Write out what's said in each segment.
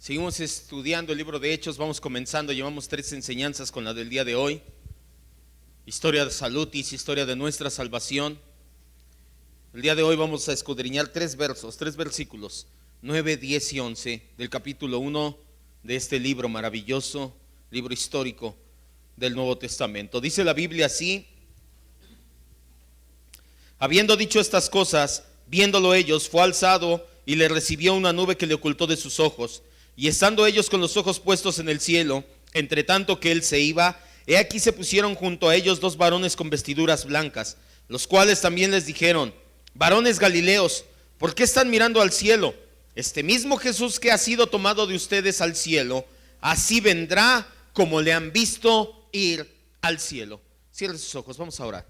Seguimos estudiando el libro de Hechos, vamos comenzando, llevamos 3 enseñanzas con la del día de hoy. Historia de Salutis, historia de nuestra salvación. El día de hoy vamos a escudriñar 3 versículos, 9, 10 y 11 del capítulo 1 de este libro maravilloso, libro histórico del Nuevo Testamento. Dice la Biblia así: habiendo dicho estas cosas, viéndolo ellos, fue alzado y le recibió una nube que le ocultó de sus ojos. Y estando ellos con los ojos puestos en el cielo, entre tanto que él se iba, he aquí se pusieron junto a ellos 2 varones con vestiduras blancas, los cuales también les dijeron: varones Galileos, ¿por qué están mirando al cielo? Este mismo Jesús que ha sido tomado de ustedes al cielo, así vendrá como le han visto ir al cielo. Cierren sus ojos, vamos a orar.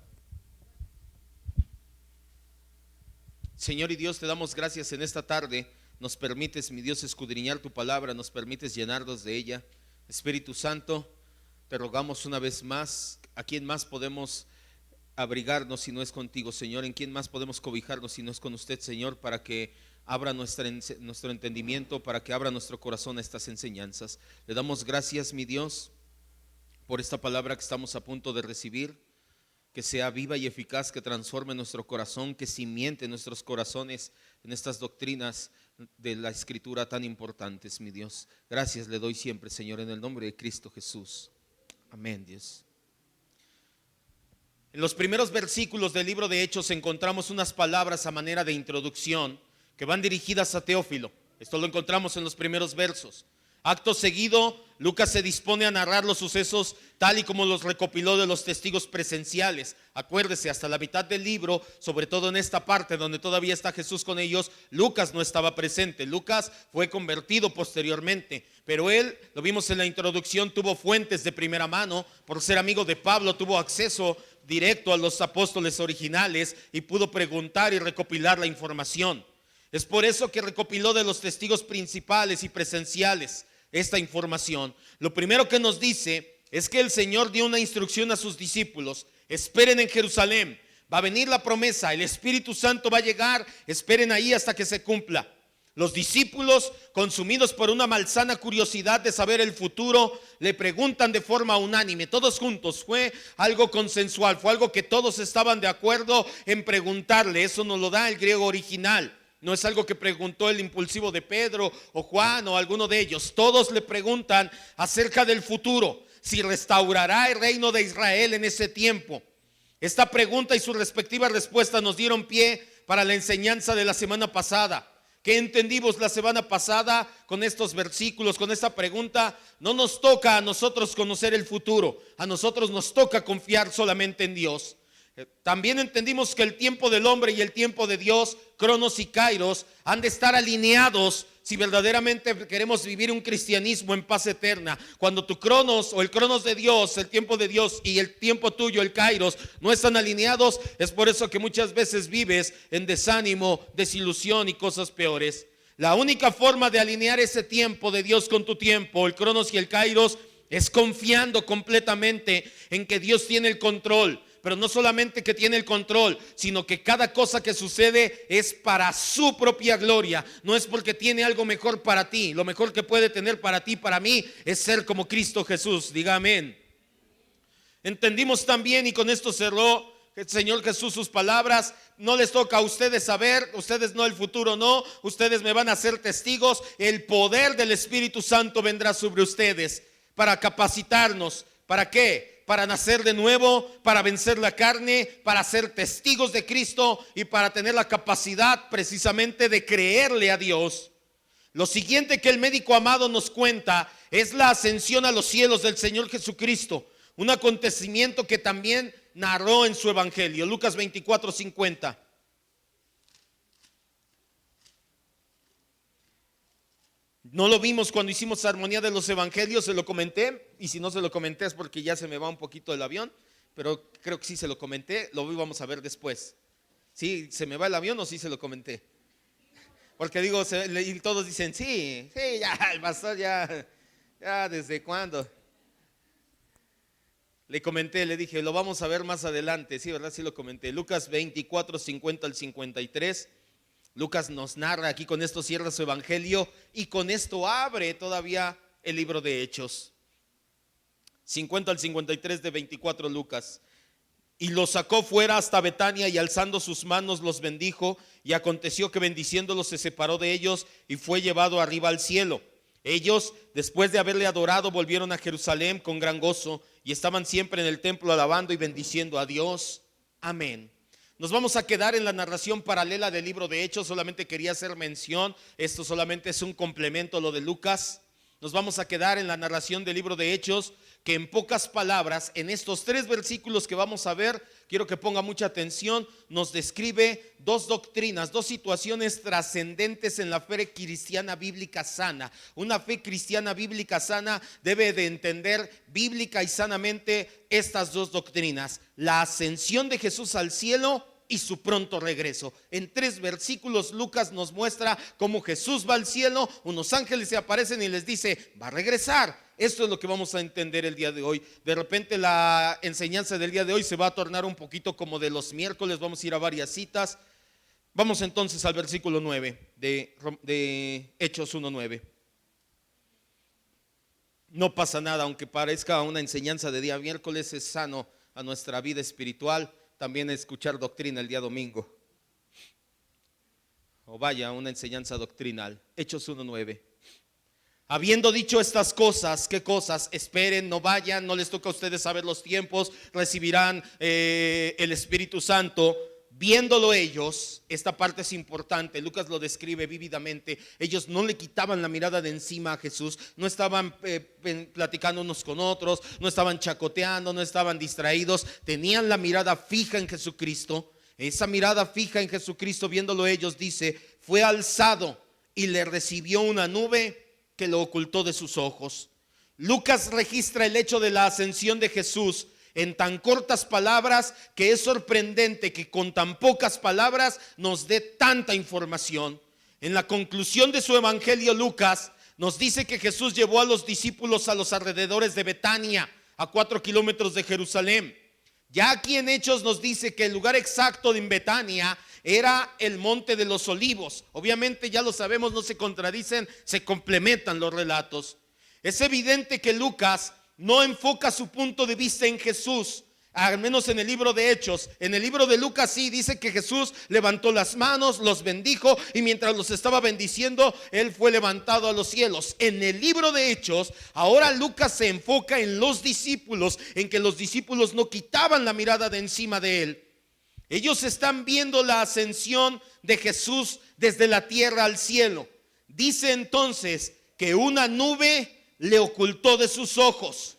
Señor y Dios, te damos gracias en esta tarde. Nos permites, mi Dios, escudriñar tu palabra, nos permites llenarnos de ella. Espíritu Santo, te rogamos una vez más: ¿a quién más podemos abrigarnos si no es contigo, Señor? ¿En quién más podemos cobijarnos si no es con usted, Señor? Para que abra nuestro entendimiento, para que abra nuestro corazón a estas enseñanzas. Le damos gracias, mi Dios, por esta palabra que estamos a punto de recibir. Que sea viva y eficaz, que transforme nuestro corazón, que cimiente nuestros corazones en estas doctrinas de la Escritura tan importantes, mi Dios. Gracias le doy siempre, Señor, en el nombre de Cristo Jesús. Amén, Dios. En los primeros versículos del libro de Hechos encontramos unas palabras a manera de introducción que van dirigidas a Teófilo. Esto lo encontramos en los primeros versos. Acto seguido, Lucas se dispone a narrar los sucesos tal y como los recopiló de los testigos presenciales. Acuérdese, hasta la mitad del libro, sobre todo en esta parte donde todavía está Jesús con ellos, Lucas no estaba presente. Lucas fue convertido posteriormente, pero él, lo vimos en la introducción, tuvo fuentes de primera mano. Por ser amigo de Pablo, tuvo acceso directo a los apóstoles originales y pudo preguntar y recopilar la información. Es por eso que recopiló de los testigos principales y presenciales esta información. Lo primero que nos dice es que el Señor dio una instrucción a sus discípulos: esperen en Jerusalén, va a venir la promesa, el Espíritu Santo va a llegar, esperen ahí hasta que se cumpla. Los discípulos, consumidos por una malsana curiosidad de saber el futuro, le preguntan de forma unánime, todos juntos. Fue algo consensual, fue algo que todos estaban de acuerdo en preguntarle. Eso nos lo da el griego original. No es algo que preguntó el impulsivo de Pedro o Juan o alguno de ellos. Todos le preguntan acerca del futuro, si restaurará el reino de Israel en ese tiempo. Esta pregunta y su respectiva respuesta nos dieron pie para la enseñanza de la semana pasada. ¿Qué entendimos la semana pasada con estos versículos, con esta pregunta? No nos toca a nosotros conocer el futuro, a nosotros nos toca confiar solamente en Dios. También entendimos que el tiempo del hombre y el tiempo de Dios, Cronos y Kairos, han de estar alineados si verdaderamente queremos vivir un cristianismo en paz eterna. Cuando tu Cronos o el Cronos de Dios, el tiempo de Dios, y el tiempo tuyo, el Kairos, no están alineados, es por eso que muchas veces vives en desánimo, desilusión y cosas peores. La única forma de alinear ese tiempo de Dios con tu tiempo, el Cronos y el Kairos, es confiando completamente en que Dios tiene el control. Pero no solamente que tiene el control, sino que cada cosa que sucede es para su propia gloria. No es porque tiene algo mejor para ti. Lo mejor que puede tener para ti, para mí, es ser como Cristo Jesús. Diga amén. Entendimos también, y con esto cerró el Señor Jesús sus palabras: no les toca a ustedes saber, ustedes no, el futuro no, ustedes me van a ser testigos. El poder del Espíritu Santo vendrá sobre ustedes para capacitarnos. ¿Para qué? Para nacer de nuevo, para vencer la carne, para ser testigos de Cristo y para tener la capacidad precisamente de creerle a Dios. Lo siguiente que el médico amado nos cuenta es la ascensión a los cielos del Señor Jesucristo, un acontecimiento que también narró en su evangelio, Lucas 24:50. No lo vimos cuando hicimos armonía de los evangelios, se lo comenté, y si no se lo comenté es porque ya se me va un poquito el avión, pero creo que sí se lo comenté, lo vamos a ver después. ¿Sí se me va el avión o sí se lo comenté? Porque digo, y todos dicen, sí, ya, el pastor ya ¿desde cuándo? Le comenté, le dije, lo vamos a ver más adelante, sí, ¿verdad? Sí lo comenté. Lucas 24:50 al 53. Lucas nos narra aquí, con esto cierra su evangelio y con esto abre todavía el libro de Hechos. 50 al 53 de 24 Lucas. Y los sacó fuera hasta Betania y alzando sus manos los bendijo, y aconteció que bendiciéndolos se separó de ellos y fue llevado arriba al cielo. Ellos, después de haberle adorado, volvieron a Jerusalén con gran gozo y estaban siempre en el templo alabando y bendiciendo a Dios. Amén. Nos vamos a quedar en la narración paralela del libro de Hechos. Solamente quería hacer mención, esto solamente es un complemento a lo de Lucas. Nos vamos a quedar en la narración del libro de Hechos, que en pocas palabras, en estos 3 versículos que vamos a ver, quiero que ponga mucha atención, nos describe 2 doctrinas, 2 situaciones trascendentes en la fe cristiana bíblica sana. Una fe cristiana bíblica sana debe de entender bíblica y sanamente estas 2 doctrinas: la ascensión de Jesús al cielo y su pronto regreso. En 3 versículos Lucas nos muestra cómo Jesús va al cielo, unos ángeles se aparecen y les dice, va a regresar. Esto es lo que vamos a entender el día de hoy. De repente la enseñanza del día de hoy se va a tornar un poquito como de los miércoles, vamos a ir a varias citas. Vamos entonces al versículo 9 de Hechos 1:9. No pasa nada, aunque parezca una enseñanza de día miércoles, es sano a nuestra vida espiritual también escuchar doctrina el día domingo, o vaya, una enseñanza doctrinal. Hechos 1:9. Habiendo dicho estas cosas, ¿qué cosas? Esperen, no vayan, no les toca a ustedes saber los tiempos, recibirán el Espíritu Santo. Viéndolo ellos, esta parte es importante, Lucas lo describe vívidamente. Ellos no le quitaban la mirada de encima a Jesús, no estaban platicando unos con otros, no estaban chacoteando, no estaban distraídos, tenían la mirada fija en Jesucristo. Esa mirada fija en Jesucristo, viéndolo ellos, dice, fue alzado y le recibió una nube que lo ocultó de sus ojos. Lucas registra el hecho de la ascensión de Jesús en tan cortas palabras que es sorprendente que con tan pocas palabras nos dé tanta información. En la conclusión de su evangelio, Lucas nos dice que Jesús llevó a los discípulos a los alrededores de Betania, a 4 kilómetros de Jerusalén. Ya aquí en Hechos nos dice que el lugar exacto de Betania era el Monte de los Olivos. Obviamente ya lo sabemos, no se contradicen, se complementan los relatos. Es evidente que Lucas no enfoca su punto de vista en Jesús, al menos en el libro de Hechos. En el libro de Lucas sí dice que Jesús levantó las manos, los bendijo y mientras los estaba bendiciendo, él fue levantado a los cielos. En el libro de Hechos, ahora Lucas se enfoca en los discípulos, en que los discípulos no quitaban la mirada de encima de él. Ellos están viendo la ascensión de Jesús desde la tierra al cielo. Dice entonces que una nube le ocultó de sus ojos.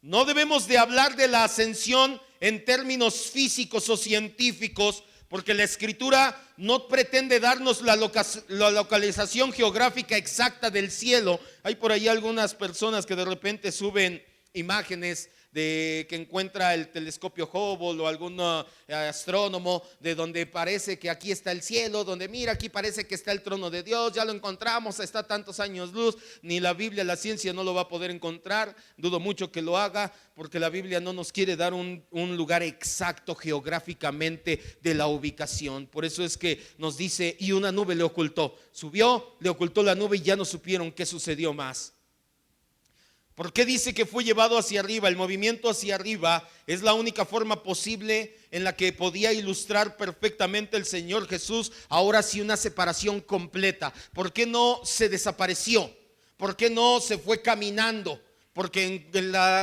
No debemos de hablar de la ascensión en términos físicos o científicos, porque la escritura no pretende darnos la localización geográfica exacta del cielo. Hay por ahí algunas personas que de repente suben imágenes de que encuentra el telescopio Hubble o algún astrónomo, de donde parece que aquí está el cielo, donde mira, aquí parece que está el trono de Dios, ya lo encontramos, está a tantos años luz. Ni la Biblia, la ciencia no lo va a poder encontrar, dudo mucho que lo haga, porque la Biblia no nos quiere dar un lugar exacto geográficamente de la ubicación. Por eso es que nos dice, y una nube le ocultó, subió, le ocultó la nube y ya no supieron qué sucedió más. ¿Por qué dice que fue llevado hacia arriba? El movimiento hacia arriba es la única forma posible en la que podía ilustrar perfectamente el Señor Jesús. Ahora sí, una separación completa. ¿Por qué no se desapareció? ¿Por qué no se fue caminando? Porque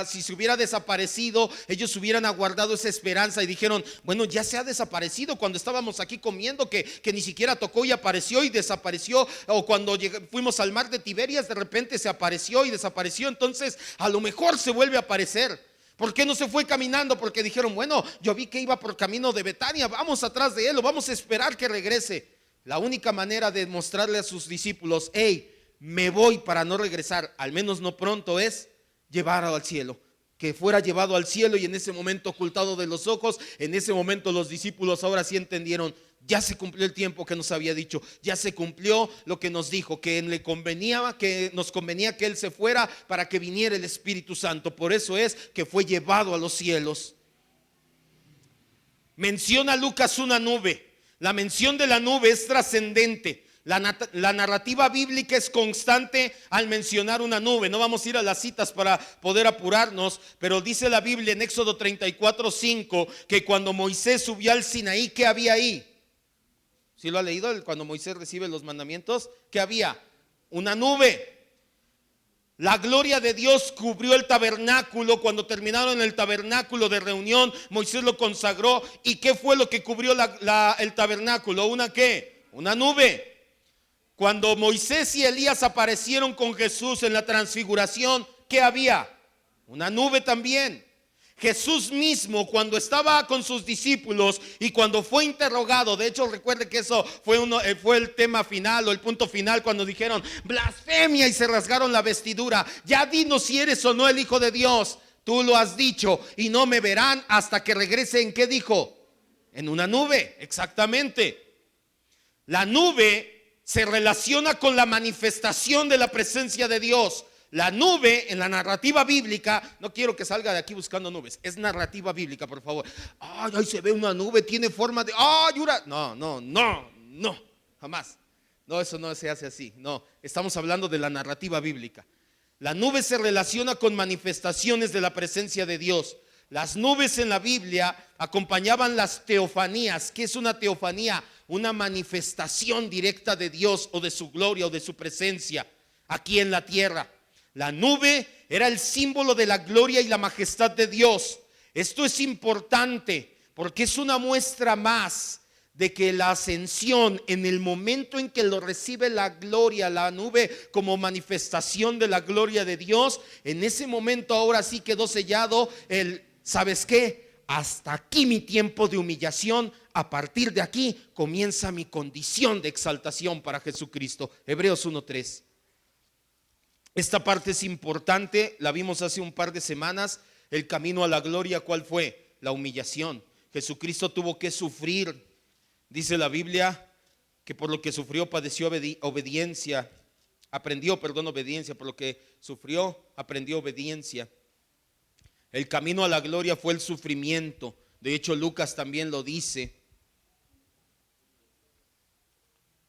si se hubiera desaparecido, ellos hubieran aguardado esa esperanza y dijeron, bueno, ya se ha desaparecido. Cuando estábamos aquí comiendo, que ni siquiera tocó y apareció y desapareció. O cuando fuimos al mar de Tiberias, de repente se apareció y desapareció. Entonces a lo mejor se vuelve a aparecer. ¿Por qué no se fue caminando? Porque dijeron, bueno, yo vi que iba por camino de Betania, vamos atrás de él o vamos a esperar que regrese. La única manera de mostrarle a sus discípulos, hey, me voy para no regresar, al menos no pronto, es llevarlo al cielo, que fuera llevado al cielo y en ese momento ocultado de los ojos. En ese momento los discípulos ahora sí entendieron, ya se cumplió el tiempo que nos había dicho, ya se cumplió lo que nos dijo, que nos convenía que él se fuera para que viniera el Espíritu Santo. Por eso es que fue llevado a los cielos. Menciona Lucas una nube. La mención de la nube es trascendente. La narrativa bíblica es constante al mencionar una nube. No vamos a ir a las citas para poder apurarnos, pero dice la Biblia en Éxodo 34:5 que cuando Moisés subió al Sinaí, ¿qué había ahí? ¿Sí lo ha leído? Cuando Moisés recibe los mandamientos, ¿qué había? Una nube. La gloria de Dios cubrió el tabernáculo. Cuando terminaron el tabernáculo de reunión, Moisés lo consagró. ¿Y qué fue lo que cubrió el tabernáculo? ¿Una qué? Una nube. Cuando Moisés y Elías aparecieron con Jesús en la transfiguración, ¿qué había? Una nube también. Jesús mismo, cuando estaba con sus discípulos y cuando fue interrogado, de hecho recuerde que eso fue el tema final o el punto final, cuando dijeron blasfemia y se rasgaron la vestidura. Ya dinos si eres o no el Hijo de Dios. Tú lo has dicho y no me verán hasta que regrese. ¿En qué dijo? En una nube, exactamente. La nube se relaciona con la manifestación de la presencia de Dios. La nube en la narrativa bíblica, no quiero que salga de aquí buscando nubes, es narrativa bíblica, por favor. Ay, ahí se ve una nube, tiene forma de, no, jamás. No, eso no se hace así. No, estamos hablando de la narrativa bíblica. La nube se relaciona con manifestaciones de la presencia de Dios. Las nubes en la Biblia acompañaban las teofanías. ¿Qué es una teofanía? Una manifestación directa de Dios o de su gloria o de su presencia aquí en la tierra. La nube era el símbolo de la gloria y la majestad de Dios. Esto es importante porque es una muestra más de que la ascensión, en el momento en que lo recibe la gloria, la nube como manifestación de la gloria de Dios, en ese momento ahora sí quedó sellado ¿sabes qué? Hasta aquí mi tiempo de humillación. A partir de aquí comienza mi condición de exaltación para Jesucristo. Hebreos 1:3. Esta parte es importante, la vimos hace un par de semanas. El camino a la gloria, ¿cuál fue? La humillación. Jesucristo tuvo que sufrir. Dice la Biblia que por lo que sufrió padeció obediencia. Aprendió obediencia. Por lo que sufrió, aprendió obediencia. El camino a la gloria fue el sufrimiento. De hecho, Lucas también lo dice.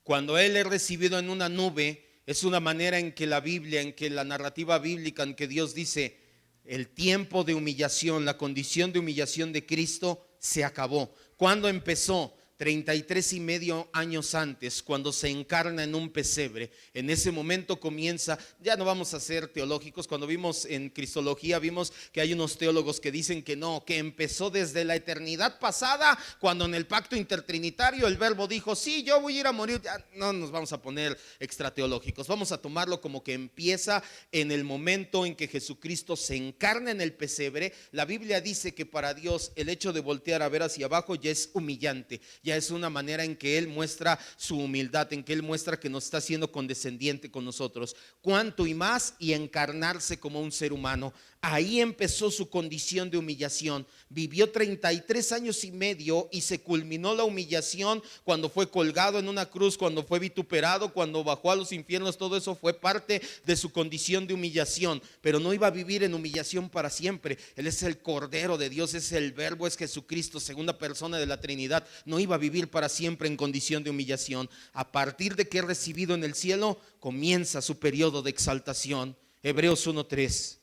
Cuando Él es recibido en una nube, es una manera en que la Biblia, en que la narrativa bíblica, en que Dios dice, el tiempo de humillación, la condición de humillación de Cristo se acabó. ¿Cuándo empezó? 33 y medio años antes, cuando se encarna en un pesebre. En ese momento comienza, ya no vamos a ser teológicos. Cuando vimos en Cristología, vimos que hay unos teólogos que dicen que no, que empezó desde la eternidad pasada, cuando en el pacto intertrinitario el verbo dijo, sí, yo voy a ir a morir. Ya no nos vamos a poner extrateológicos, vamos a tomarlo como que empieza en el momento en que Jesucristo se encarna en el pesebre. La Biblia dice que para Dios el hecho de voltear a ver hacia abajo ya es humillante, ya es una manera en que Él muestra su humildad, en que Él muestra que nos está siendo condescendiente con nosotros. Cuánto y más, y encarnarse como un ser humano. Ahí empezó su condición de humillación. Vivió 33 años y medio y se culminó la humillación cuando fue colgado en una cruz, cuando fue vituperado, cuando bajó a los infiernos. Todo eso fue parte de su condición de humillación, pero no iba a vivir en humillación para siempre. Él es el Cordero de Dios, es el Verbo, es Jesucristo, segunda persona de la Trinidad. No iba a vivir para siempre en condición de humillación. A partir de que es recibido en el cielo, comienza su periodo de exaltación. Hebreos 1:3.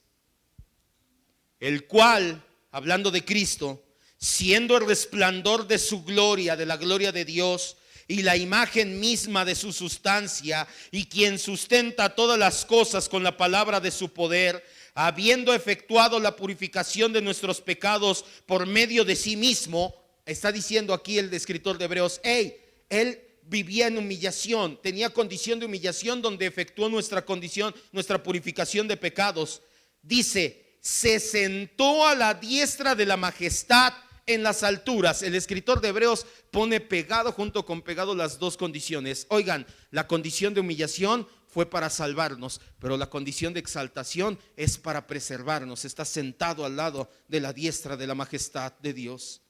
El cual, hablando de Cristo, siendo el resplandor de su gloria, de la gloria de Dios, y la imagen misma de su sustancia, y quien sustenta todas las cosas con la palabra de su poder, habiendo efectuado la purificación de nuestros pecados por medio de sí mismo. Está diciendo aquí el escritor de Hebreos, Él vivía en humillación, tenía condición de humillación donde efectuó nuestra condición, nuestra purificación de pecados. Dice, se sentó a la diestra de la majestad en las alturas. El escritor de Hebreos pone junto con pegado las dos condiciones. Oigan, la condición de humillación fue para salvarnos, pero la condición de exaltación es para preservarnos. Está sentado al lado de la diestra de la majestad de Dios.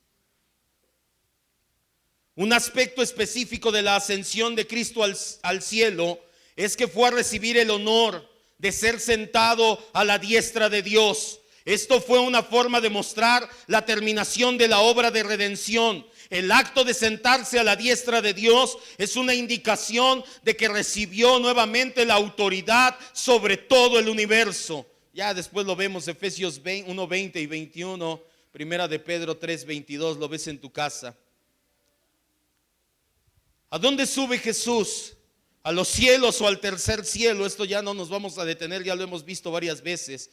Un aspecto específico de la ascensión de Cristo al cielo es que fue a recibir el honor de ser sentado a la diestra de Dios. Esto fue una forma de mostrar la terminación de la obra de redención. El acto de sentarse a la diestra de Dios es una indicación de que recibió nuevamente la autoridad sobre todo el universo. Ya después lo vemos, Efesios 1, 20 y 21, Primera de Pedro 3, 22, lo ves en tu casa. ¿A dónde sube Jesús? ¿A los cielos o al tercer cielo? Esto ya no nos vamos a detener, ya lo hemos visto varias veces.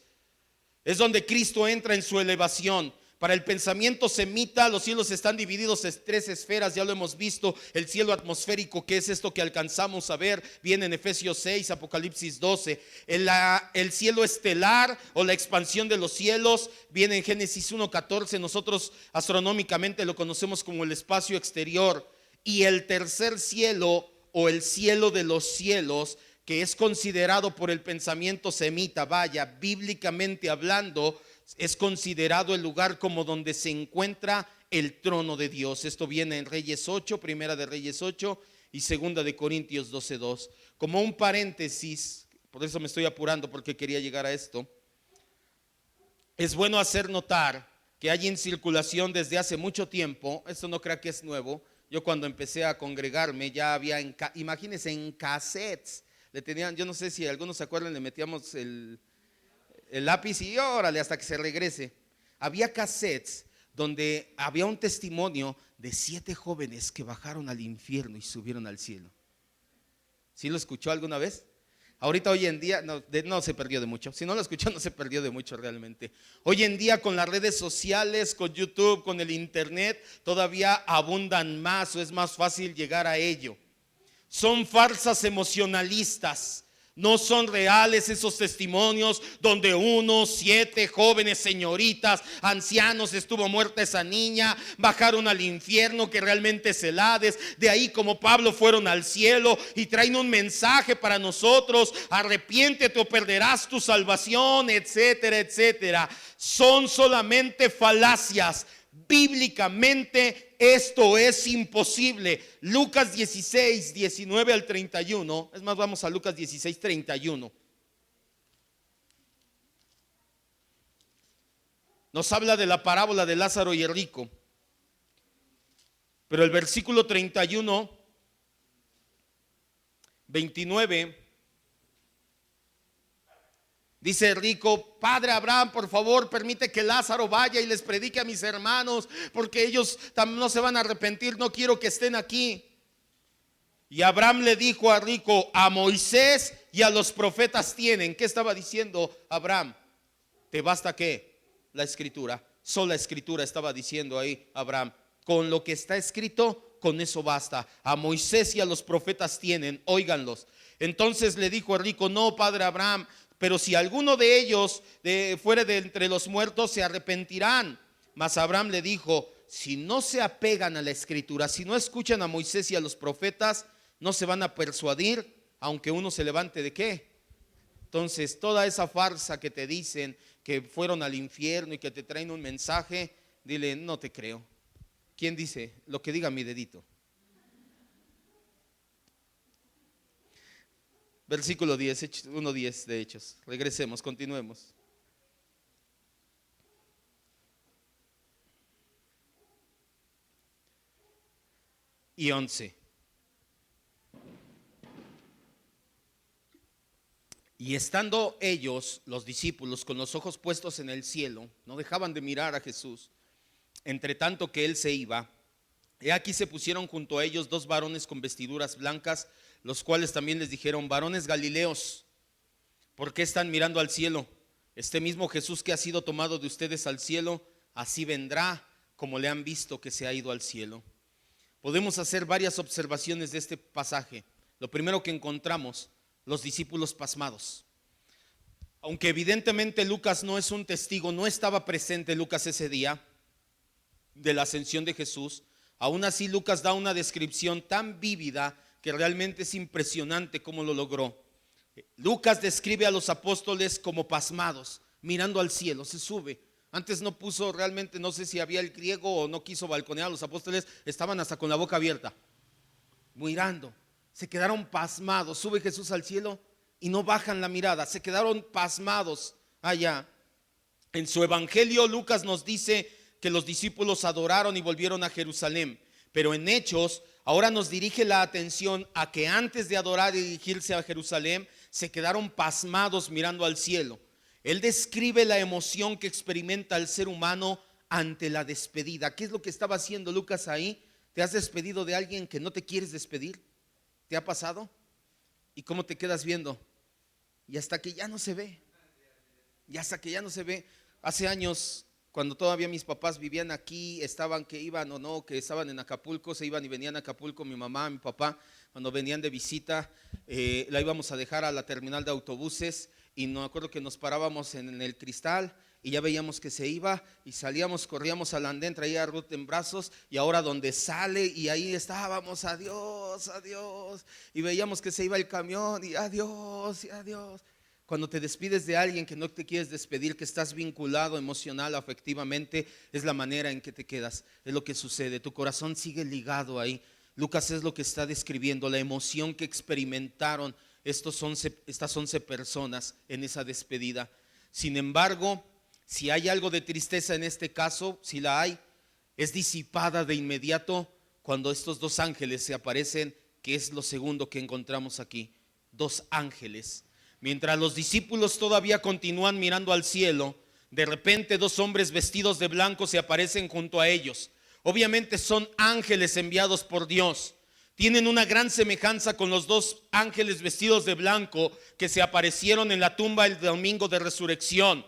Es donde Cristo entra en su elevación. Para el pensamiento semita, los cielos están divididos en 3 esferas, ya lo hemos visto. El cielo atmosférico, que es esto que alcanzamos a ver, viene en Efesios 6, Apocalipsis 12. El cielo estelar o la expansión de los cielos viene en Génesis 1:14. Nosotros astronómicamente lo conocemos como el espacio exterior. Y el tercer cielo o el cielo de los cielos, que es considerado por el pensamiento semita, vaya, bíblicamente hablando, es considerado el lugar como donde se encuentra el trono de Dios. Esto viene en Reyes 8, Primera de Reyes 8 y Segunda de Corintios 12:2. Como un paréntesis, por eso me estoy apurando porque quería llegar a esto. Es bueno hacer notar que hay en circulación desde hace mucho tiempo, esto no creo que es nuevo. Yo cuando empecé a congregarme ya había, imagínense, en cassettes, le tenían, yo no sé si algunos se acuerdan, le metíamos el lápiz y órale hasta que se regrese. Había cassettes donde había un testimonio de 7 jóvenes que bajaron al infierno y subieron al cielo. ¿Sí lo escuchó alguna vez? Ahorita hoy en día no se perdió de mucho. Si no lo escuchó, no se perdió de mucho realmente. Hoy en día con las redes sociales, con YouTube, con el internet, todavía abundan más o es más fácil llegar a ello. Son farsas emocionalistas. No son reales esos testimonios donde 7 jóvenes señoritas, ancianos, estuvo muerta esa niña, bajaron al infierno que realmente es el Hades, de ahí como Pablo fueron al cielo y traen un mensaje para nosotros: arrepiéntete o perderás tu salvación, etcétera, etcétera. Son solamente falacias. Bíblicamente esto es imposible. Lucas 16, 19 al 31. Es más, vamos a Lucas 16, 31. Nos habla de la parábola de Lázaro y el rico. Pero el versículo 31, 29, dice el rico: Padre Abraham, por favor, permite que Lázaro vaya y les predique a mis hermanos, porque ellos no se van a arrepentir, no quiero que estén aquí. Y Abraham le dijo al rico: a Moisés y a los profetas tienen. ¿Qué estaba diciendo Abraham? ¿Te basta qué? La escritura. Sola escritura estaba diciendo ahí Abraham. Con lo que está escrito, con eso basta. A Moisés y a los profetas tienen, óiganlos. Entonces le dijo el rico: no, padre Abraham, pero si alguno de ellos fuere de entre los muertos, se arrepentirán. Mas Abraham le dijo: si no se apegan a la escritura, si no escuchan a Moisés y a los profetas, no se van a persuadir, aunque uno se levante de qué. Entonces toda esa farsa que te dicen que fueron al infierno y que te traen un mensaje, dile: no te creo. ¿Quién dice? Lo que diga mi dedito. Versículo 10, 1:10 de Hechos. Regresemos, continuemos. Y 11. Y estando ellos, los discípulos, con los ojos puestos en el cielo, no dejaban de mirar a Jesús, entre tanto que él se iba, he aquí se pusieron junto a ellos 2 varones con vestiduras blancas, los cuales también les dijeron: varones galileos, ¿por qué están mirando al cielo? Este mismo Jesús que ha sido tomado de ustedes al cielo, así vendrá como le han visto que se ha ido al cielo. Podemos hacer varias observaciones de este pasaje. Lo primero que encontramos: los discípulos pasmados. Aunque evidentemente Lucas no es un testigo, no estaba presente Lucas ese día de la ascensión de Jesús, aún así Lucas da una descripción tan vívida que realmente es impresionante cómo lo logró. Lucas describe a los apóstoles como pasmados, mirando al cielo. Se sube. Antes no puso realmente, no sé si había el griego o no quiso balconear a los apóstoles, estaban hasta con la boca abierta, mirando. Se quedaron pasmados. Sube Jesús al cielo y no bajan la mirada, se quedaron pasmados allá. En su evangelio Lucas nos dice que los discípulos adoraron y volvieron a Jerusalén. Pero en Hechos ahora nos dirige la atención a que antes de adorar y dirigirse a Jerusalén, se quedaron pasmados mirando al cielo. Él describe la emoción que experimenta el ser humano ante la despedida. ¿Qué es lo que estaba haciendo Lucas ahí? ¿Te has despedido de alguien que no te quieres despedir? ¿Te ha pasado? ¿Y cómo te quedas viendo? Y hasta que ya no se ve. Y hasta que ya no se ve. Hace años, cuando todavía mis papás vivían aquí, estaban que iban o no, que estaban en Acapulco, se iban y venían a Acapulco, mi mamá, mi papá, cuando venían de visita, la íbamos a dejar a la terminal de autobuses y no acuerdo que nos parábamos en el Cristal y ya veíamos que se iba y salíamos, corríamos al andén, traía a Ruth en brazos y ahora donde sale y ahí estábamos, adiós, adiós, y veíamos que se iba el camión y adiós y adiós. Cuando te despides de alguien que no te quieres despedir, que estás vinculado emocional, afectivamente, es la manera en que te quedas, es lo que sucede, tu corazón sigue ligado ahí. Lucas es lo que está describiendo, la emoción que experimentaron estas 11 personas en esa despedida. Sin embargo, si hay algo de tristeza en este caso, si la hay, es disipada de inmediato cuando estos dos ángeles se aparecen, que es lo segundo que encontramos aquí, dos ángeles. Mientras los discípulos todavía continúan mirando al cielo, de repente dos hombres vestidos de blanco se aparecen junto a ellos. Obviamente son ángeles enviados por Dios. Tienen una gran semejanza con los dos ángeles vestidos de blanco que se aparecieron en la tumba el domingo de resurrección,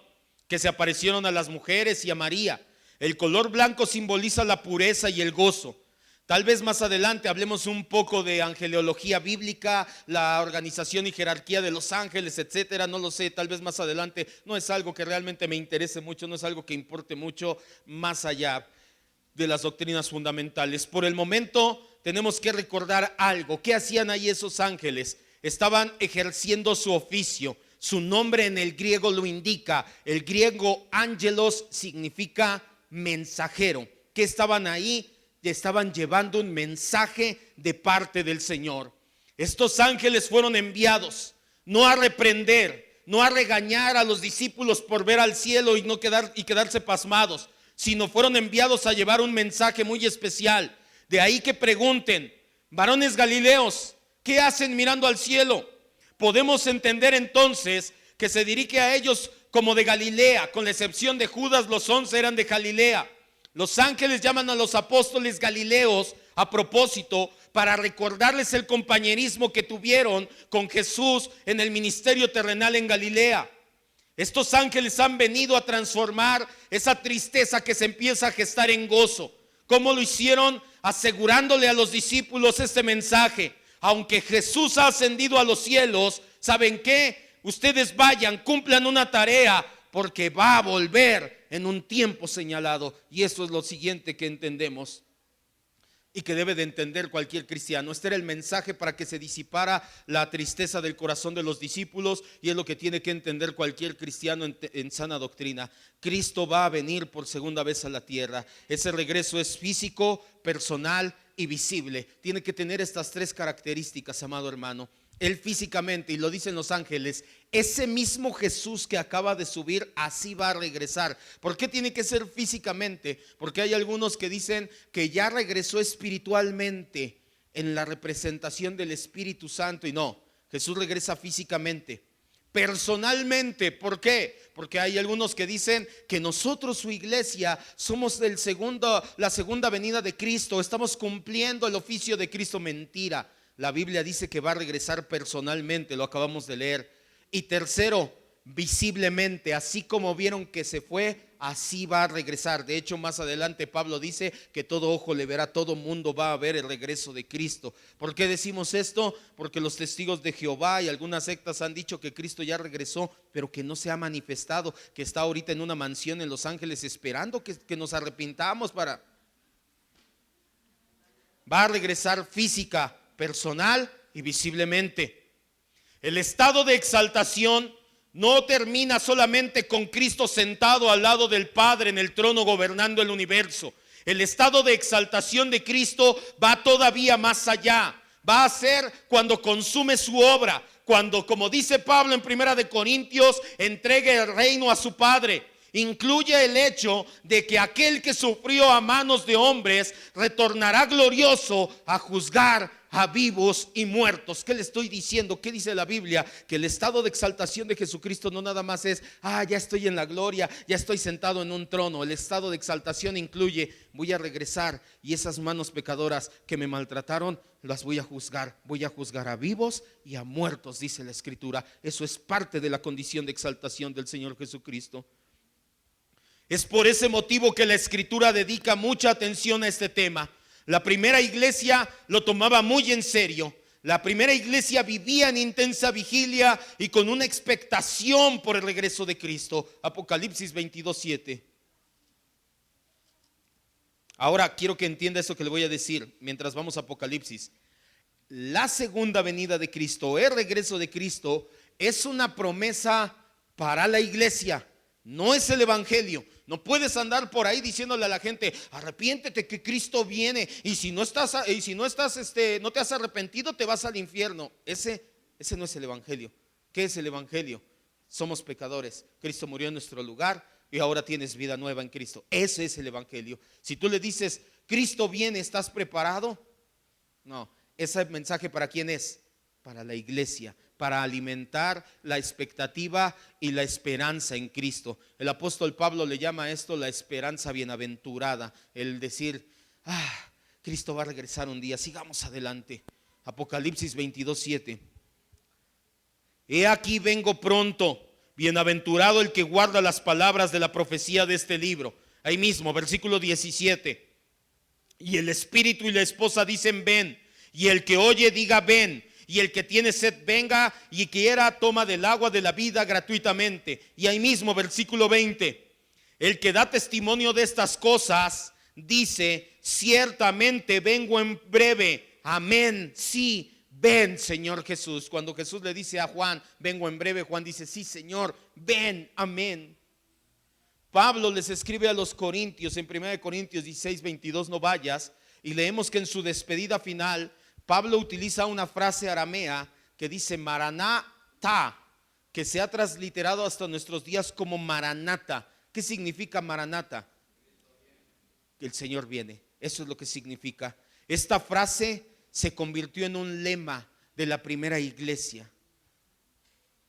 que se aparecieron a las mujeres y a María. El color blanco simboliza la pureza y el gozo. Tal vez más adelante hablemos un poco de angelología bíblica, la organización y jerarquía de los ángeles, etcétera. No lo sé, tal vez más adelante. No es algo que realmente me interese mucho, no es algo que importe mucho más allá de las doctrinas fundamentales. Por el momento tenemos que recordar algo. ¿Qué hacían ahí esos ángeles? Estaban ejerciendo su oficio. Su nombre en el griego lo indica. El griego ángelos significa mensajero. ¿Qué estaban ahí? Estaban llevando un mensaje de parte del Señor. Estos ángeles fueron enviados no a reprender, no a regañar a los discípulos por ver al cielo y quedarse pasmados, sino fueron enviados a llevar un mensaje muy especial. De ahí que pregunten, varones galileos, ¿qué hacen mirando al cielo? Podemos entender entonces que se dirige a ellos como de Galilea, con la excepción de Judas, los 11 eran de Galilea. Los ángeles llaman a los apóstoles galileos a propósito para recordarles el compañerismo que tuvieron con Jesús en el ministerio terrenal en Galilea. Estos ángeles han venido a transformar esa tristeza que se empieza a gestar en gozo. ¿Cómo lo hicieron? Asegurándole a los discípulos este mensaje. Aunque Jesús ha ascendido a los cielos, ¿saben qué? Ustedes vayan, cumplan una tarea, porque va a volver en un tiempo señalado. Y eso es lo siguiente que entendemos y que debe de entender cualquier cristiano. Este era el mensaje para que se disipara la tristeza del corazón de los discípulos, y es lo que tiene que entender cualquier cristiano en sana doctrina. Cristo va a venir por segunda vez a la tierra. Ese regreso es físico, personal y visible. Tiene que tener estas tres características, amado hermano. Él físicamente, y lo dicen los ángeles, ese mismo Jesús que acaba de subir, así va a regresar. ¿Por qué tiene que ser físicamente? Porque hay algunos que dicen que ya regresó espiritualmente en la representación del Espíritu Santo, y no, Jesús regresa físicamente. Personalmente, ¿por qué? Porque hay algunos que dicen que nosotros, su iglesia, somos la segunda venida de Cristo, estamos cumpliendo el oficio de Cristo. Mentira. La Biblia dice que va a regresar personalmente, lo acabamos de leer. Y tercero, visiblemente, así como vieron que se fue, así va a regresar. De hecho, más adelante Pablo dice que todo ojo le verá, todo mundo va a ver el regreso de Cristo. ¿Por qué decimos esto? Porque los testigos de Jehová y algunas sectas han dicho que Cristo ya regresó, pero que no se ha manifestado, que está ahorita en una mansión en Los Ángeles esperando que nos arrepintamos para... Va a regresar física, personal y visiblemente. El estado de exaltación no termina solamente con Cristo sentado al lado del Padre en el trono gobernando el universo. El estado de exaltación de Cristo va todavía más allá. Va a ser cuando consume su obra, cuando, como dice Pablo en 1 Corintios, entregue el reino a su Padre. incluye el hecho de que aquel que sufrió a manos de hombres retornará glorioso a juzgar a vivos y muertos. ¿Qué le estoy diciendo? ¿Qué dice la Biblia? Que el estado de exaltación de Jesucristo no nada más es, ya estoy en la gloria, ya estoy sentado en un trono. El estado de exaltación incluye, voy a regresar y esas manos pecadoras que me maltrataron, las voy a juzgar a vivos y a muertos, dice la Escritura. Eso es parte de la condición de exaltación del Señor Jesucristo. Es por ese motivo que la Escritura dedica mucha atención a este tema. La primera iglesia lo tomaba muy en serio. La primera iglesia vivía en intensa vigilia y con una expectación por el regreso de Cristo. Apocalipsis 22:7. Ahora quiero que entienda eso que le voy a decir mientras vamos a Apocalipsis. La segunda venida de Cristo, el regreso de Cristo, es una promesa para la iglesia. No es el evangelio. No puedes andar por ahí diciéndole a la gente, arrepiéntete que Cristo viene, y si no te has arrepentido, te vas al infierno. Ese no es el evangelio. ¿Qué es el evangelio? Somos pecadores. Cristo murió en nuestro lugar y ahora tienes vida nueva en Cristo. Ese es el evangelio. Si tú le dices, Cristo viene, ¿estás preparado? No. ¿Ese mensaje para quién es? Para la iglesia, para alimentar la expectativa y la esperanza en Cristo. El apóstol Pablo le llama a esto la esperanza bienaventurada, el decir, Cristo va a regresar un día, sigamos adelante. Apocalipsis 22:7. He aquí vengo pronto, bienaventurado el que guarda las palabras de la profecía de este libro. Ahí mismo, versículo 17. Y el espíritu y la esposa dicen ven, y el que oye diga ven. Y el que tiene sed venga, y quiera toma del agua de la vida gratuitamente. Y ahí mismo versículo 20, el que da testimonio de estas cosas dice, ciertamente vengo en breve. Amén, sí, ven Señor Jesús. Cuando Jesús le dice a Juan, vengo en breve, Juan dice, sí Señor, ven, amén. Pablo les escribe a los corintios en 1 Corintios 16:22, no vayas, y leemos que en su despedida final Pablo utiliza una frase aramea que dice Maranatha, que se ha transliterado hasta nuestros días como Maranata. ¿Qué significa Maranata? Que el Señor viene. Eso es lo que significa. Esta frase se convirtió en un lema de la primera iglesia.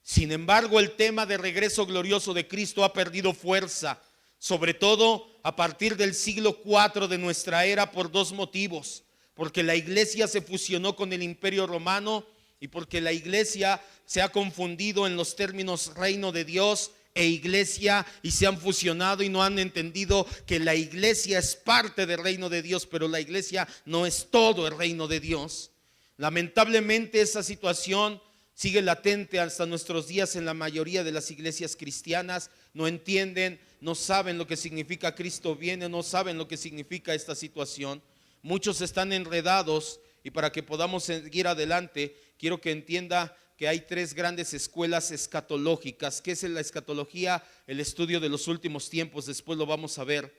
Sin embargo, el tema de regreso glorioso de Cristo ha perdido fuerza, sobre todo a partir del siglo IV de nuestra era, por dos motivos. Porque la iglesia se fusionó con el imperio romano y porque la iglesia se ha confundido en los términos reino de Dios e iglesia y se han fusionado y no han entendido que la iglesia es parte del reino de Dios, pero la iglesia no es todo el reino de Dios. Lamentablemente esa situación sigue latente hasta nuestros días en la mayoría de las iglesias cristianas. No entienden, no saben lo que significa Cristo viene, no saben lo que significa esta situación. Muchos están enredados y para que podamos seguir adelante, quiero que entienda que hay tres grandes escuelas escatológicas. ¿Qué es la escatología? El estudio de los últimos tiempos, después lo vamos a ver.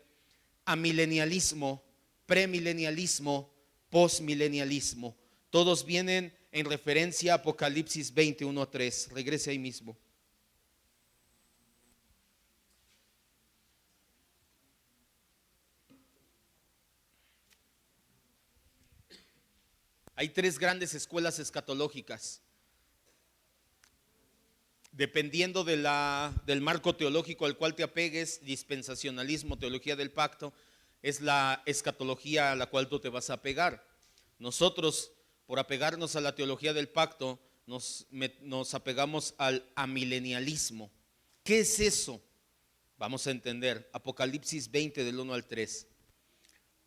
Amilenialismo, premilenialismo, postmilenialismo. Todos vienen en referencia a Apocalipsis 21:3. Regrese ahí mismo. Hay tres grandes escuelas escatológicas. Dependiendo del marco teológico al cual te apegues, dispensacionalismo, teología del pacto, es la escatología a la cual tú te vas a apegar. Nosotros, por apegarnos a la teología del pacto, nos apegamos al amilenialismo. ¿Qué es eso? Vamos a entender. Apocalipsis 20 del 1 al 3.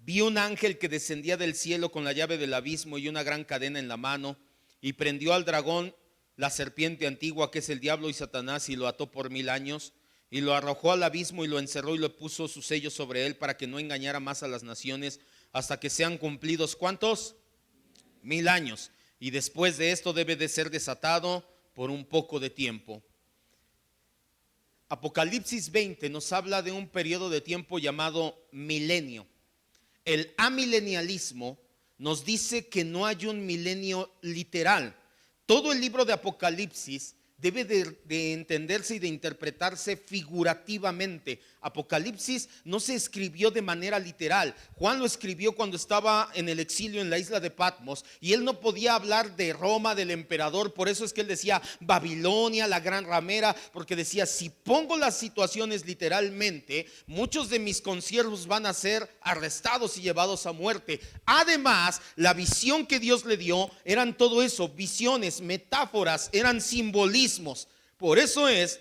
Vi un ángel que descendía del cielo con la llave del abismo y una gran cadena en la mano, y prendió al dragón, la serpiente antigua, que es el diablo y Satanás, y lo ató por 1000 años, y lo arrojó al abismo y lo encerró y le puso su sello sobre él para que no engañara más a las naciones hasta que sean cumplidos, ¿cuántos? 1000 años. Y después de esto debe de ser desatado por un poco de tiempo. Apocalipsis 20 nos habla de un periodo de tiempo llamado milenio. El amilenialismo nos dice que no hay un milenio literal. Todo el libro de Apocalipsis debe de entenderse y de interpretarse figurativamente. Apocalipsis no se escribió de manera literal. Juan lo escribió cuando estaba en el exilio en la isla de Patmos, y él no podía hablar de Roma, del emperador. Por eso es que él decía Babilonia, la gran ramera, porque decía: si pongo las situaciones literalmente, muchos de mis consiervos van a ser arrestados y llevados a muerte. Además, la visión que Dios le dio eran todo eso, visiones, metáforas, eran simbolismos. Por eso es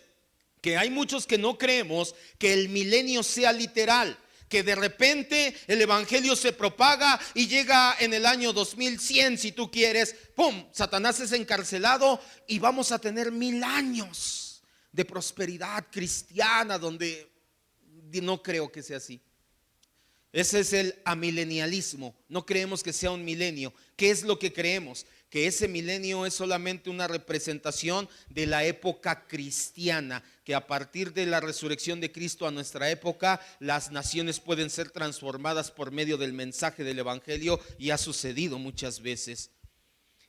que hay muchos que no creemos que el milenio sea literal, que de repente el evangelio se propaga y llega en el año 2100, si tú quieres, ¡pum!, Satanás es encarcelado y vamos a tener 1000 años de prosperidad cristiana, donde no creo que sea así. Ese es el amilenialismo. No creemos que sea un milenio. ¿Qué es lo que creemos? Que ese milenio es solamente una representación de la época cristiana, que a partir de la resurrección de Cristo a nuestra época, las naciones pueden ser transformadas por medio del mensaje del evangelio, y ha sucedido muchas veces.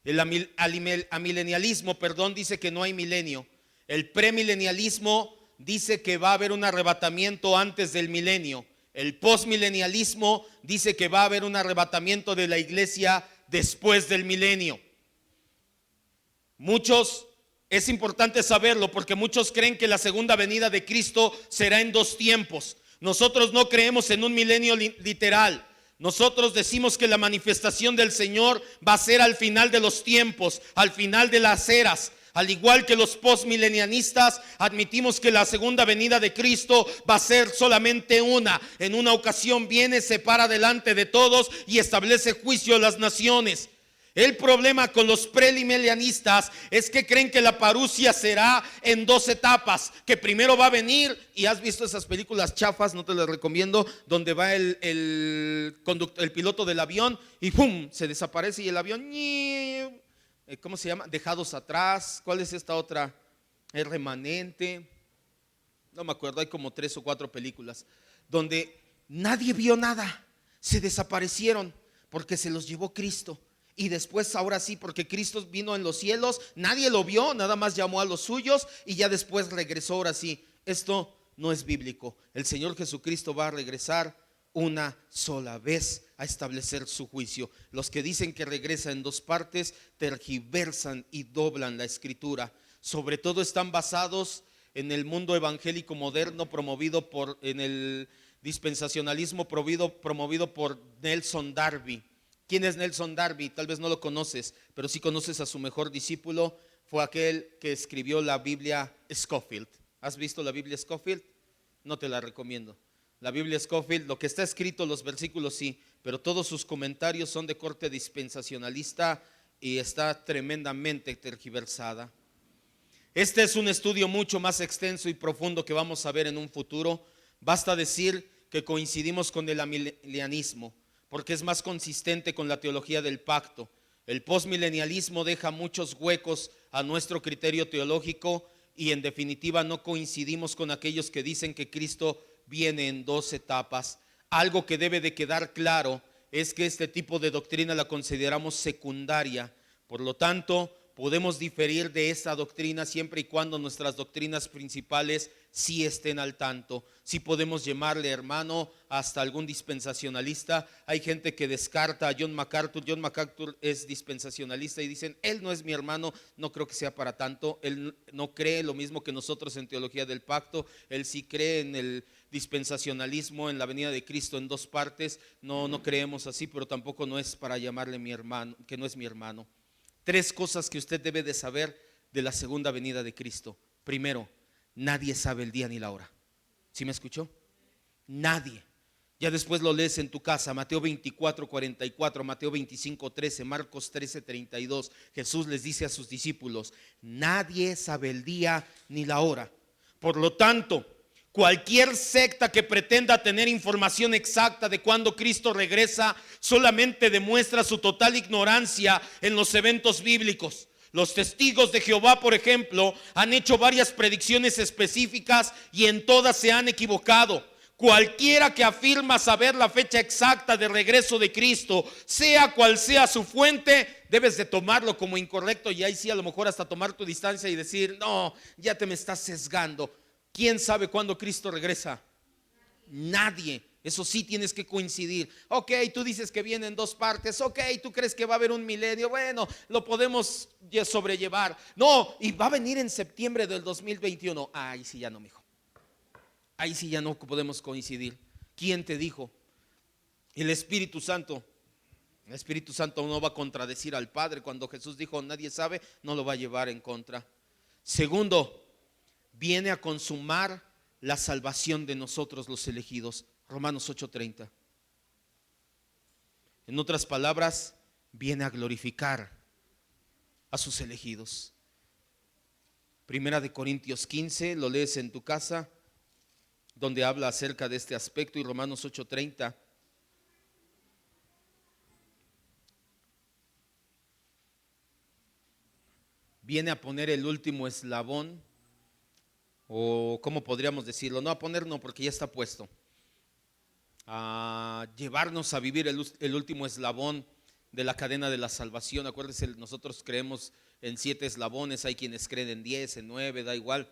El amilenialismo, dice que no hay milenio. El premilenialismo dice que va a haber un arrebatamiento antes del milenio. El postmilenialismo dice que va a haber un arrebatamiento de la iglesia después del milenio. Es importante saberlo, porque muchos creen que la segunda venida de Cristo será en 2 tiempos. Nosotros no creemos en un milenio literal. Nosotros decimos que la manifestación del Señor va a ser al final de los tiempos, al final de las eras. Al igual que los postmilenianistas, admitimos que la segunda venida de Cristo va a ser solamente una. En una ocasión viene, se para delante de todos y establece juicio a las naciones. El problema con los premilenianistas es que creen que la parusia será en 2 etapas, que primero va a venir, y has visto esas películas chafas, no te las recomiendo, donde va el piloto del avión y ¡pum!, se desaparece y el avión, ¿cómo se llama? Dejados atrás. ¿Cuál es esta otra? El remanente. No me acuerdo, hay como 3 o 4 películas donde nadie vio nada, se desaparecieron porque se los llevó Cristo. Y después, ahora sí, porque Cristo vino en los cielos, nadie lo vio, nada más llamó a los suyos y ya después regresó. Ahora sí, esto no es bíblico. El Señor Jesucristo va a regresar una sola vez a establecer su juicio. Los que dicen que regresa en 2 partes tergiversan y doblan la escritura. Sobre todo están basados en el mundo evangélico moderno promovido en el dispensacionalismo promovido por Nelson Darby. ¿Quién es Nelson Darby? Tal vez no lo conoces, pero sí conoces a su mejor discípulo. Fue aquel que escribió la Biblia Scofield. ¿Has visto la Biblia Scofield? No te la recomiendo. La Biblia Scofield, lo que está escrito, los versículos sí, pero todos sus comentarios son de corte dispensacionalista y está tremendamente tergiversada. Este es un estudio mucho más extenso y profundo que vamos a ver en un futuro. Basta decir que coincidimos con el amilenialismo, porque es más consistente con la teología del pacto. El postmilenialismo deja muchos huecos a nuestro criterio teológico y en definitiva no coincidimos con aquellos que dicen que Cristo viene en 2 etapas. Algo que debe de quedar claro es que este tipo de doctrina la consideramos secundaria. Por lo tanto, podemos diferir de esa doctrina siempre y cuando nuestras doctrinas principales sí estén al tanto. Sí podemos llamarle hermano hasta algún dispensacionalista. Hay gente que descarta a John MacArthur. John MacArthur es dispensacionalista y dicen, él no es mi hermano. No creo que sea para tanto. Él no cree lo mismo que nosotros en teología del pacto. Él sí cree en el dispensacionalismo, en la venida de Cristo en 2 partes. No creemos así, pero tampoco no es para llamarle mi hermano, que no es mi hermano. 3 cosas que usted debe de saber de la segunda venida de Cristo. Primero, nadie sabe el día ni la hora. ¿Sí me escuchó? Nadie. Ya después lo lees en tu casa. Mateo 24:44, Mateo 25:13, Marcos 13:32. Jesús les dice a sus discípulos, nadie sabe el día ni la hora. Por lo tanto, cualquier secta que pretenda tener información exacta de cuándo Cristo regresa solamente demuestra su total ignorancia en los eventos bíblicos. Los testigos de Jehová, por ejemplo, han hecho varias predicciones específicas y en todas se han equivocado. Cualquiera que afirma saber la fecha exacta de regreso de Cristo, sea cual sea su fuente, debes de tomarlo como incorrecto, y ahí sí a lo mejor hasta tomar tu distancia y decir, no, ya te me estás sesgando. ¿Quién sabe cuándo Cristo regresa? Nadie. Eso sí tienes que coincidir. Ok, tú dices que viene en dos partes. Ok, tú crees que va a haber un milenio. Bueno, lo podemos sobrellevar. No, y va a venir en septiembre del 2021. Ahí sí ya no, mijo. Ahí sí ya no podemos coincidir. ¿Quién te dijo? El Espíritu Santo. El Espíritu Santo no va a contradecir al Padre. Cuando Jesús dijo nadie sabe, no lo va a llevar en contra. Segundo, viene a consumar la salvación de nosotros los elegidos. Romanos 8:30. En otras palabras, viene a glorificar a sus elegidos. Primera de Corintios 15, lo lees en tu casa, donde habla acerca de este aspecto, y Romanos 8:30. Viene a poner el último eslabón, o ¿cómo podríamos decirlo? No a poner, no, porque ya está puesto. A llevarnos a vivir el último eslabón de la cadena de la salvación. Acuérdense, nosotros creemos en 7 eslabones, hay quienes creen en 10, en 9, da igual,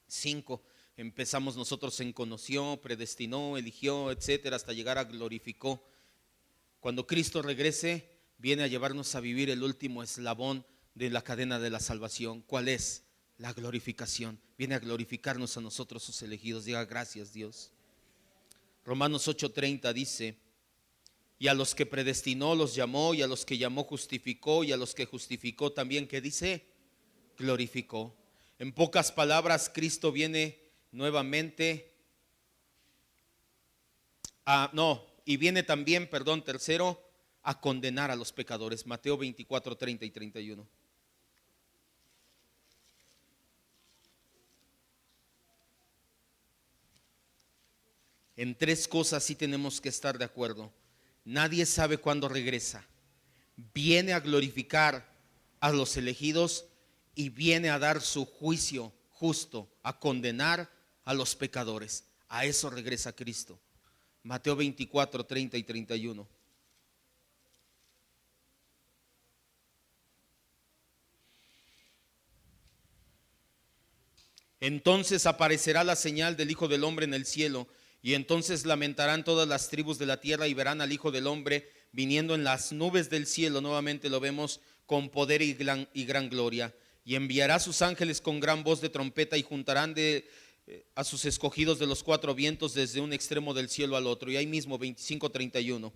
5. Empezamos nosotros en conoció, predestinó, eligió, etcétera, hasta llegar a glorificó. Cuando Cristo regrese, viene a llevarnos a vivir el último eslabón de la cadena de la salvación. ¿Cuál es? La glorificación. Viene a glorificarnos a nosotros sus elegidos. Diga gracias, Dios. Romanos 8:30 dice, y a los que predestinó los llamó, y a los que llamó justificó, y a los que justificó también, ¿qué dice? Glorificó. En pocas palabras, Cristo viene nuevamente y viene también, tercero, a condenar a los pecadores. Mateo 24:30 y 31. En 3 cosas sí tenemos que estar de acuerdo. Nadie sabe cuándo regresa. Viene a glorificar a los elegidos y viene a dar su juicio justo, a condenar a los pecadores. A eso regresa Cristo. Mateo 24:30 y 31. Entonces aparecerá la señal del Hijo del Hombre en el cielo, y entonces lamentarán todas las tribus de la tierra y verán al Hijo del Hombre viniendo en las nubes del cielo. Nuevamente lo vemos con poder y gran gloria. Y enviará a sus ángeles con gran voz de trompeta, y juntarán a sus escogidos de los 4 vientos desde un extremo del cielo al otro. Y ahí mismo 25:31.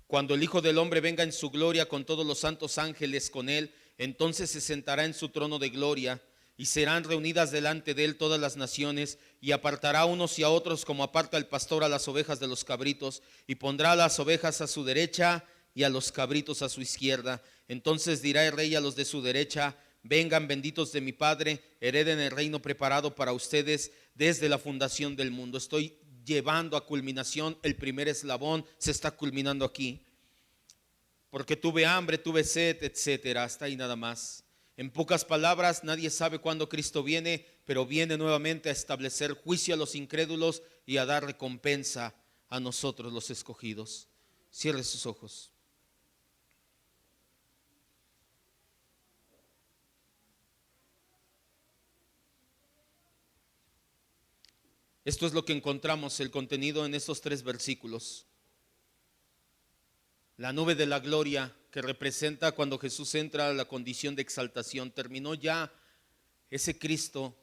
Cuando el Hijo del Hombre venga en su gloria con todos los santos ángeles con él, entonces se sentará en su trono de gloria, y serán reunidas delante de él todas las naciones, y apartará unos y a otros como aparta el pastor a las ovejas de los cabritos, y pondrá a las ovejas a su derecha y a los cabritos a su izquierda. Entonces dirá el rey a los de su derecha: vengan, benditos de mi Padre, hereden el reino preparado para ustedes desde la fundación del mundo. Estoy llevando a culminación el primer eslabón, se está culminando aquí. Porque tuve hambre, tuve sed, etcétera, hasta ahí nada más. En pocas palabras, nadie sabe cuándo Cristo viene, pero viene nuevamente a establecer juicio a los incrédulos y a dar recompensa a nosotros los escogidos. Cierre sus ojos. Esto es lo que encontramos, el contenido en estos 3 versículos. La nube de la gloria, que representa cuando Jesús entra a la condición de exaltación. Terminó ya ese Cristo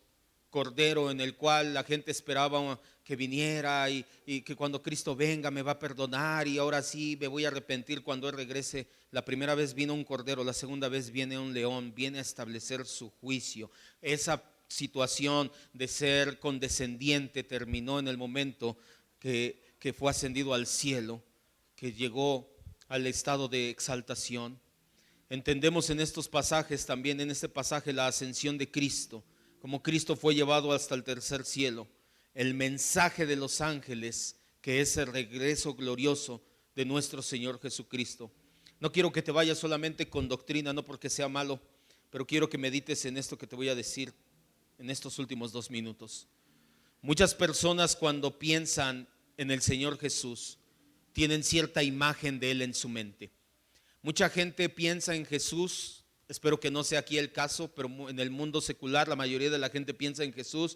Cordero en el cual la gente esperaba que viniera, y que cuando Cristo venga me va a perdonar, y ahora sí me voy a arrepentir cuando Él regrese. La primera vez vino un cordero, la segunda vez viene un león. Viene a establecer su juicio. Esa situación de ser condescendiente terminó en el momento que fue ascendido al cielo, que llegó al estado de exaltación. Entendemos en estos pasajes, también en este pasaje, la ascensión de Cristo, como Cristo fue llevado hasta el tercer cielo. El mensaje de los ángeles, que es el regreso glorioso de nuestro Señor Jesucristo. No quiero que te vayas solamente con doctrina, no porque sea malo, pero quiero que medites en esto que te voy a decir en estos últimos 2 minutos. Muchas personas cuando piensan en el Señor Jesús tienen cierta imagen de Él en su mente. Mucha gente piensa en Jesús, espero que no sea aquí el caso, pero en el mundo secular la mayoría de la gente piensa en Jesús